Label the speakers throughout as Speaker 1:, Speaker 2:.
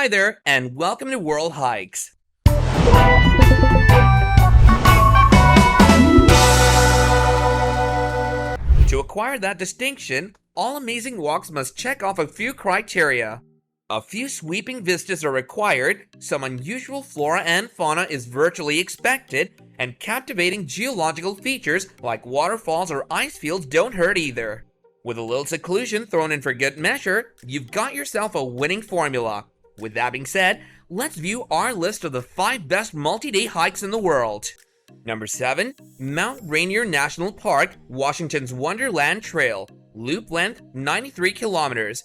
Speaker 1: Hi there, and welcome to World Hikes. To acquire that distinction, all amazing walks must check off a few criteria. A few sweeping vistas are required, some unusual flora and fauna is virtually expected, and captivating geological features like waterfalls or ice fields don't hurt either. With a little seclusion thrown in for good measure, you've got yourself a winning formula. With that being said, let's view our list of the 5 best multi-day hikes in the world. Number 7. Mount Rainier National Park, Washington's Wonderland Trail. Loop length 93 kilometers.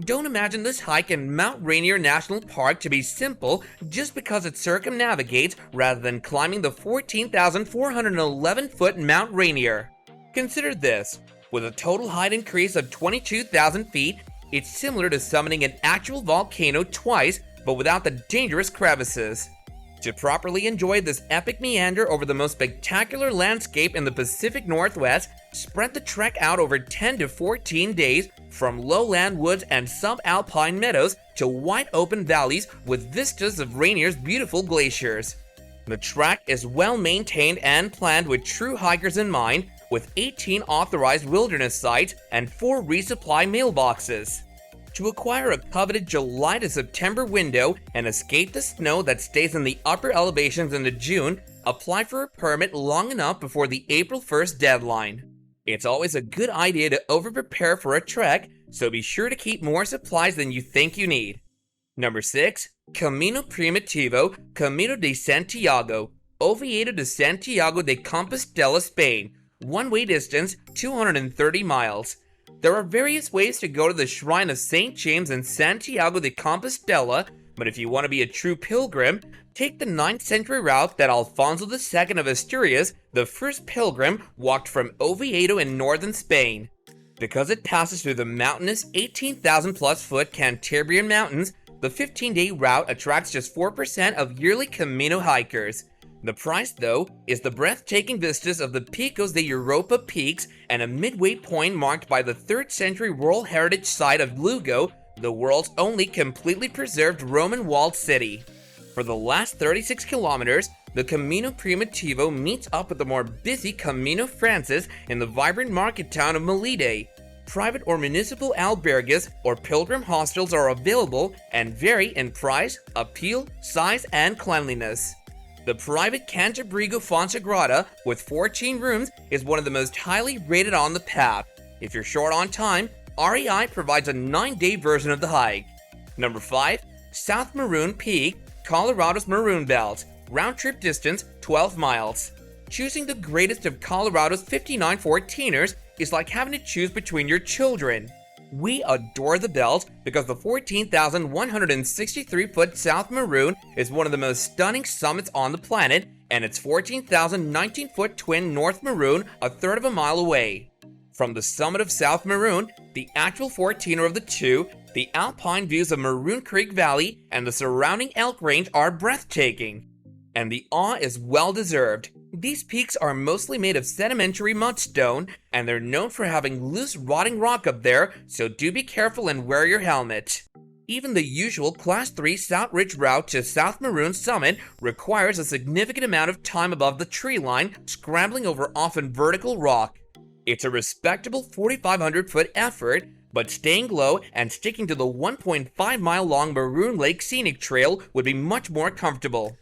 Speaker 1: Don't imagine this hike in Mount Rainier National Park to be simple just because it circumnavigates rather than climbing the 14,411-foot Mount Rainier. Consider this. With a total height increase of 22,000 feet, it's similar to summiting an actual volcano twice, but without the dangerous crevices. To properly enjoy this epic meander over the most spectacular landscape in the Pacific Northwest, spread the trek out over 10 to 14 days from lowland woods and subalpine meadows to wide open valleys with vistas of Rainier's beautiful glaciers. The trek is well maintained and planned with true hikers in mind, with 18 authorized wilderness sites and 4 resupply mailboxes. To acquire a coveted July to September window and escape the snow that stays in the upper elevations into June, apply for a permit long enough before the April 1st deadline. It's always a good idea to over-prepare for a trek, so be sure to keep more supplies than you think you need. Number 6. Camino Primitivo, Camino de Santiago, Oviedo de Santiago de Compostela, Spain. One-way distance, 230 miles. There are various ways to go to the shrine of St. James in Santiago de Compostela, but if you want to be a true pilgrim, take the 9th century route that Alfonso II of Asturias, the first pilgrim, walked from Oviedo in northern Spain. Because it passes through the mountainous 18,000 plus foot Cantabrian Mountains, the 15-day route attracts just 4% of yearly Camino hikers. The price, though, is the breathtaking vistas of the Picos de Europa peaks and a midway point marked by the 3rd century World Heritage Site of Lugo, the world's only completely preserved Roman walled city. For the last 36 kilometers, the Camino Primitivo meets up with the more busy Camino Francis in the vibrant market town of Melide. Private or municipal albergues or pilgrim hostels are available and vary in price, appeal, size, and cleanliness. The private Cantabrigo Fonsagrada with 14 rooms is one of the most highly rated on the path. If you're short on time, REI provides a 9-day version of the hike. Number 5. South Maroon Peak, Colorado's Maroon Belt. Round trip distance 12 miles. Choosing the greatest of Colorado's 59 14ers is like having to choose between your children. We adore the belt because the 14,163-foot South Maroon is one of the most stunning summits on the planet, and its 14,019-foot twin North Maroon a third of a mile away. From the summit of South Maroon, the actual 14er of the two, the alpine views of Maroon Creek Valley and the surrounding elk range are breathtaking. And the awe is well deserved. These peaks are mostly made of sedimentary mudstone, and they're known for having loose rotting rock up there, so do be careful and wear your helmet. Even the usual Class 3 South Ridge route to South Maroon Summit requires a significant amount of time above the tree line, scrambling over often vertical rock. It's a respectable 4,500-foot effort, but staying low and sticking to the 1.5-mile-long Maroon Lake Scenic Trail would be much more comfortable.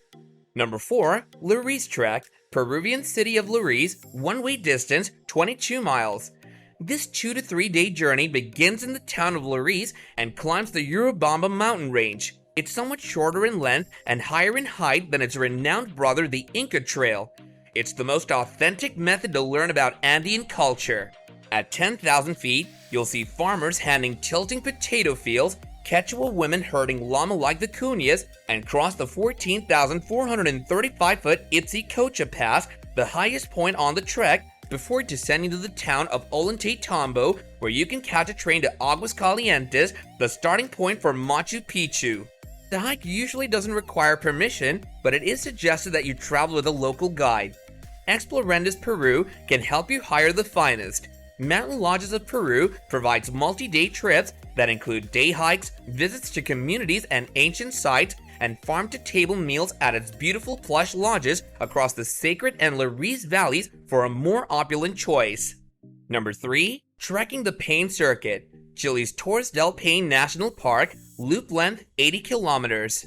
Speaker 1: Number 4. Lares Trek, Peruvian city of Lares, one-way distance 22 miles. This 2 to 3 day journey begins in the town of Lares and climbs the Urubamba mountain range. It's somewhat shorter in length and higher in height than its renowned brother, the Inca Trail. It's the most authentic method to learn about Andean culture. At 10,000 feet, you'll see farmers handing tilting potato fields, Quechua women herding llama like the Cunias, and cross the 14,435-foot Itzicocha Pass, the highest point on the trek, before descending to the town of Ollantaytambo, where you can catch a train to Aguascalientes, the starting point for Machu Picchu. The hike usually doesn't require permission, but it is suggested that you travel with a local guide. Explorendus Peru can help you hire the finest. Mountain Lodges of Peru provides multi-day trips that include day hikes, visits to communities and ancient sites, and farm-to-table meals at its beautiful plush lodges across the Sacred and Lares valleys for a more opulent choice. Number 3. Trekking the Paine Circuit, Chile's Torres del Paine National Park, loop length 80 kilometers.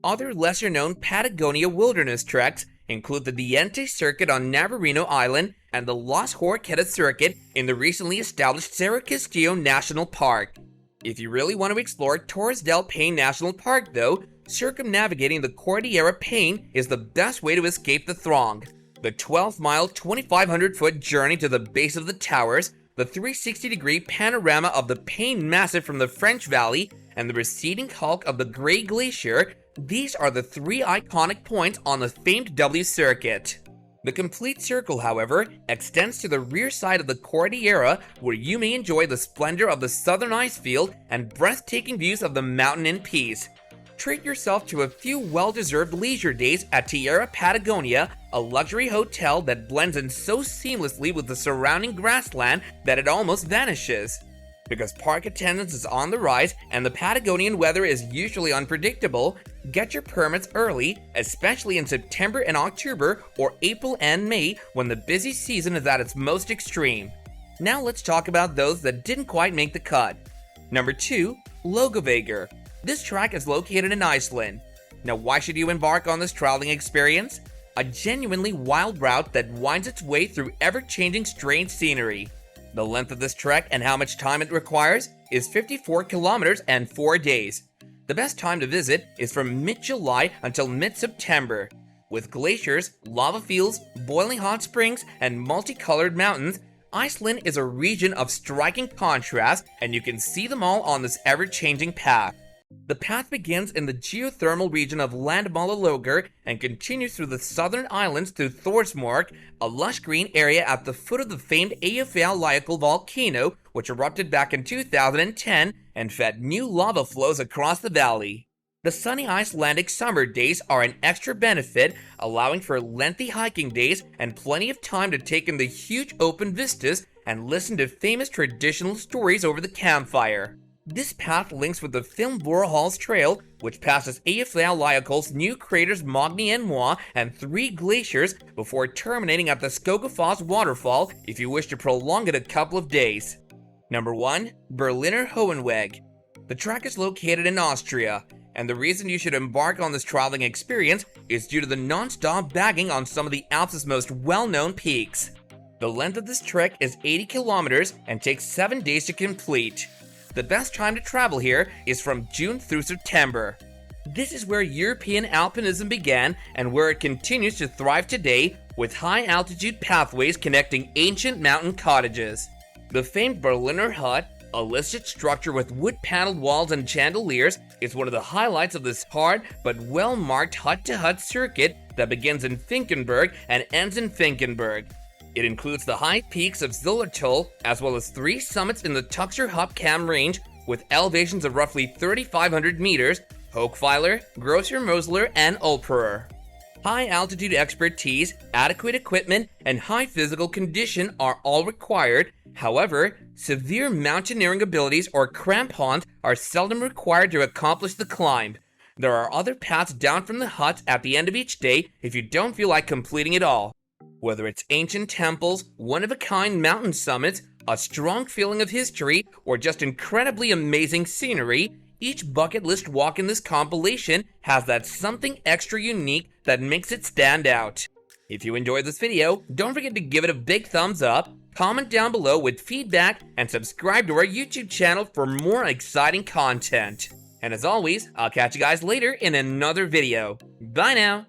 Speaker 1: Other lesser-known Patagonia wilderness treks include the Diente Circuit on Navarino Island and the Las Horquetas Circuit in the recently established Cerro Castillo National Park. If you really want to explore Torres del Paine National Park though, circumnavigating the Cordillera Paine is the best way to escape the throng. The 12-mile, 2,500-foot journey to the base of the towers, the 360-degree panorama of the Paine Massif from the French Valley, and the receding hulk of the Grey Glacier, these are the 3 iconic points on the famed W Circuit. The complete circle, however, extends to the rear side of the Cordillera, where you may enjoy the splendor of the southern ice field and breathtaking views of the mountain in peace. Treat yourself to a few well-deserved leisure days at Tierra Patagonia, a luxury hotel that blends in so seamlessly with the surrounding grassland that it almost vanishes. Because park attendance is on the rise and the Patagonian weather is usually unpredictable, get your permits early, especially in September and October or April and May when the busy season is at its most extreme. Now let's talk about those that didn't quite make the cut. Number 2. Laugavegur. This track is located in Iceland. Now why should you embark on this traveling experience? A genuinely wild route that winds its way through ever-changing strange scenery. The length of this trek and how much time it requires is 54 kilometers and 4 days. The best time to visit is from mid-July until mid-September. With glaciers, lava fields, boiling hot springs, and multicolored mountains, Iceland is a region of striking contrast, and you can see them all on this ever-changing path. The path begins in the geothermal region of Landmálarlaugur and continues through the southern islands to Thorsmark, a lush green area at the foot of the famed Eyjafjallajökull volcano, which erupted back in 2010 and fed new lava flows across the valley. The sunny Icelandic summer days are an extra benefit, allowing for lengthy hiking days and plenty of time to take in the huge open vistas and listen to famous traditional stories over the campfire. This path links with the Fimmvörðuháls Trail, which passes Eyjafjallajökull's new craters Magni and Moi and 3 glaciers before terminating at the Skogafoss waterfall if you wish to prolong it a couple of days. Number 1. Berliner Höhenweg. The track is located in Austria, and the reason you should embark on this traveling experience is due to the non-stop bagging on some of the Alps' most well-known peaks. The length of this trek is 80 kilometers and takes 7 days to complete. The best time to travel here is from June through September. This is where European alpinism began and where it continues to thrive today with high-altitude pathways connecting ancient mountain cottages. The famed Berliner Hut, a listed structure with wood-paneled walls and chandeliers, is one of the highlights of this hard but well-marked hut-to-hut circuit that begins in Finkenberg and ends in Finkenberg. It includes the high peaks of Zillertal, as well as 3 summits in the Tuxer-Hupkam range with elevations of roughly 3,500 meters, Hochweiler, Grosser Mosler, and Ulperer. High-altitude expertise, adequate equipment, and high physical condition are all required. However, severe mountaineering abilities or crampons are seldom required to accomplish the climb. There are other paths down from the huts at the end of each day if you don't feel like completing it all. Whether it's ancient temples, one-of-a-kind mountain summits, a strong feeling of history, or just incredibly amazing scenery, each bucket list walk in this compilation has that something extra unique that makes it stand out. If you enjoyed this video, don't forget to give it a big thumbs up, comment down below with feedback, and subscribe to our YouTube channel for more exciting content. And as always, I'll catch you guys later in another video. Bye now!